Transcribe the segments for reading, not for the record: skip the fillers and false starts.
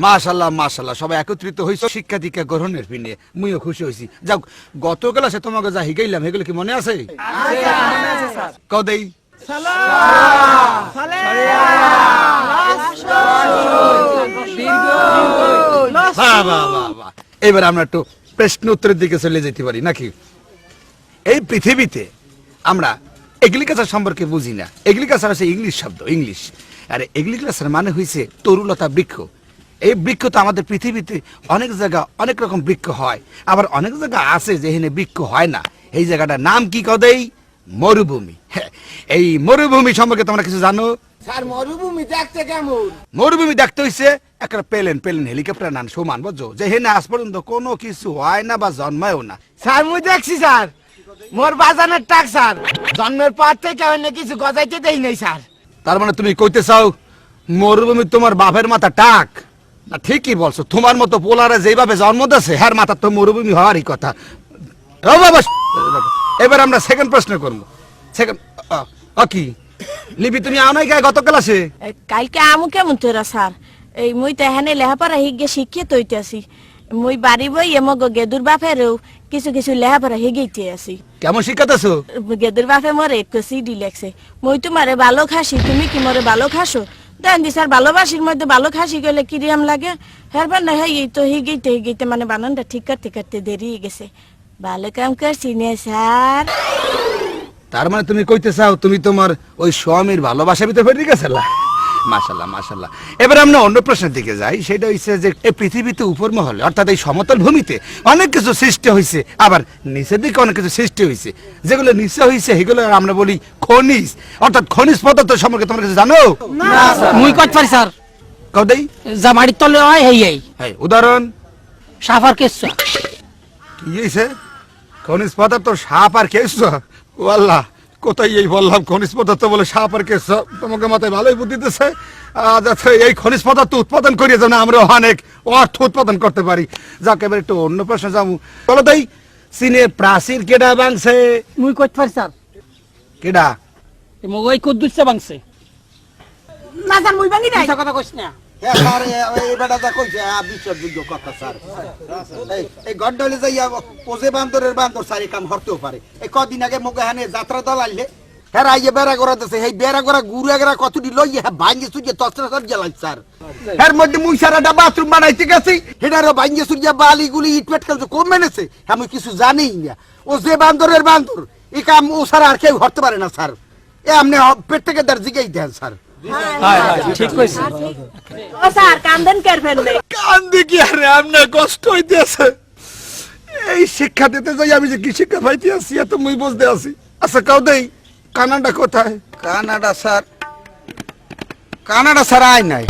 মাশাআল্লাহ মাশাআল্লাহ সবাই একত্রিত হইছো শিক্ষা দীক্ষা গ্রহণের পিনে মুইও খুশি হইছি। যাও গত ক্লাসে তোমাকে যা হিগাইলাম এগুলো কি মনে আছে? কদেই এবার আমরা একটু প্রশ্ন উত্তরের দিকে চলে যেতে পারি নাকি? এই পৃথিবীতে আমরা এগ্রিকালচার সম্পর্কে বুঝি না। এগ্রিকালচার হচ্ছে ইংলিশ শব্দ, ইংলিশ। আর এগ্রিকালচার মানে হইছে তরুলতা বৃক্ষ। এই বৃক্ষ তো আমাদের পৃথিবীতে অনেক জায়গা অনেক রকম বৃক্ষ হয়, আবার অনেক জায়গা আছে যেখানে বৃক্ষ হয় না। এই জায়গাটার নাম কি কদেই? মরুভূমি। এই মরুভূমি সম্পর্কে তোমরা কিছু জানো? স্যার মরুভূমি দেখতে কেমন? মরুভূমি দেখতে হইছে একটা প্লেন হেলিকপ্টার নান সমান, বুঝছো? যেখানে আজ পর্যন্ত কোনো কিছু হয় না বা জন্মায়ও না। স্যার মুই দেখছি স্যার, মোর বাজানের টাক স্যার, জন্মের পর থেকে অন্য কিছু গজাইতে দেই নাই স্যার। তার মানে তুমি কইতে চাও মরুভূমি তোমার বাপের মাথা টাক? না ঠিকই বলছো, তোমার মতো পোলারে যেভাবে জন্ম দিয়েছে হ্যার মাথা তো মরুভূমি হওয়ারই কথা। এবার আমরা সেকেন্ড প্রশ্ন করবো। সেকেন্ড কি লিপি তুমি আনাই গায়ে গত ক্লাসে? কালকে আমু কেমন তোরা স্যার? এই মুই তো এখানে লেহাপড়া হিগে শিখিয়ে তৈতে আছি। মুই বাড়ি বই এমগ গেদুর বাপেরও কিছু কিছু লেহাপড়া হিগেইতে আছি। কেমন শিখাতেছো? গেদুর বাপে মরে এক সিডি লেখছে, মুই তোমারে ভালো খাসি, তুমি কি মরে ভালো খাসো? দেন দি স্যার, ভালোবাসির মধ্যে ভালো খাসি গেলে কিরিয়াম লাগে। হ্যারবার না হ্যাঁ তো হিগেইতে মানে বানানটা ঠিক করতে করতে দেরি হয়ে গেছে। ভালো কাম করছি নে স্যার। তার মানে তুমি কইতে চাও তুমি তোমার ওই স্বামীর ভালোবাসা ভিতরে ফেরে গেছিলা? মাশাআল্লাহ মাশাআল্লাহ। এবার আমরা অন্য প্রশ্নের দিকে যাই। সেটা হইছে যে এই পৃথিবীতে উপর মহলে অর্থাৎ এই সমতল ভূমিতে অনেক কিছু সৃষ্টি হইছে, আবার নিচের দিকে অনেক কিছু সৃষ্টি হইছে। যেগুলো নিচে হইছে সেগুলো আমরা বলি খনিজ, অর্থাৎ খনিজ পদার্থ সম্পর্কে তোমরা কিছু জানো? না স্যার মুই কত পারি স্যার। কদেই যা মাটির তলে হয় হেই হেই। হ্যাঁ উদাহরণ সাফার কেসা। কি হইছে? খনিজ পদার্থ সাপ আর কেঁচো? ও আল্লাহ, কোথায় এই বললাম খনিজ পদার্থ বলে সাপ আর কেঁচো? তোমাকে মাথায় ভালোই বুদ্ধি দিতেছে। এই খনিজ পদার্থ উৎপাদন করিয়ে যেন আমরা অনেক অর্থ উৎপাদন করতে পারি। যাক এবার একটু অন্য প্রশ্ন যাবো। বলো তাই চীনের প্রাচীর কেডা ভাঙছে? মুই কত পারি স্যার। কেডা? ওই কুদ্দুসে ভাঙছে। না স্যার মুই ভাঙি নাই। কথা কইছ না। কদিন আগে মোগাহানে যাত্রা দল আইলে হ্যাঁ আইয়ে বেড়া করা দিছে, সেই বেড়া করা গুড়া গেরা কতটি লইয়ে হ্যাঁ ভাঙ্গে সুরিয়ে তসরা সর জ্বালাই স্যার। এর মধ্যে মুই সারাটা বাথরুম বানাইতে গেছি, হেটারও ভাঙ্গে সুরিয়া বালি গুলি ইট পেট খেলছে কম মেনেছে। আমি কিছু জানি না। ও যে বান্দরের বান্দর, এই কাম ও ছাড়া আর কেউ হতে পারে না স্যার। এ আপনি পেট থেকে তার জিগাই দেন স্যার। ঠিক কইছ। ও স্যার কান্দেন কেন ফেললে? কান্দি কি আরে আমনে কষ্ট হইতেছে। এই শিক্ষা দিতে যাই আমি যে কি শিক্ষা পাইতে আছি এত মুই বুঝতে আছি। আচ্ছা কাউ দেই কানাডা কোথায়? কানাডা স্যার, কানাডা স্যার আয় নাই।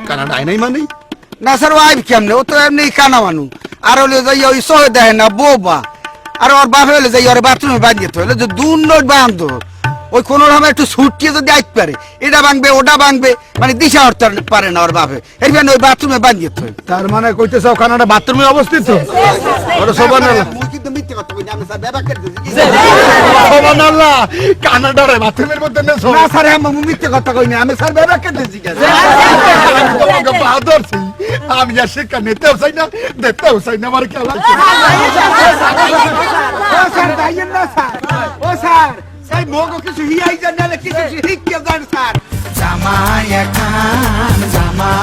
কানাডা আই নাই মানে? না স্যার ও আইব কেমনে? ও তো এমনি কানা মানু। আর হলে যাই ওই সহে দেয় না বোবা। আর ওর বাপে হলে যাই ওর বাথরুমে বাঁধিয়ে তো হলে যে দূর নয় বান্ধব ওই কোনো রকম একটু ছুটকিয়ে যদি আইতে পারে, এটা ভাঙবে ওটা ভাঙবে, মানে দিশা হতে পারে না ওর বাপে। এর জন্য ওই বাথরুমে বাঁধিয়ে তো। তার মানে কইতে চাও কানাডা বাথরুমে অবস্থিত? ওরে সুবহানাল্লাহ, মুই কিন্তু মিথ্যে কথা কই না, আমি স্যার ব্যবহার করতেছি। সুবহানাল্লাহ, কানাডার বাথরুমের মধ্যে নেছো? না স্যার আমি মিথ্যে কথা কই না, আমি স্যার ব্যবহার করতেছি। আমি তোমাকে বাহাদুর ছি। আমি আর শিক্ষা নিতেও চাই না, দেখতেও চাই না। আমার খেলা ও স্যার যাইয়েন না স্যার। ও স্যার সেই মগো কিছু হিয়াই জানালে কিছু শিখিয়ে যান স্যার। জামাই এখন জামা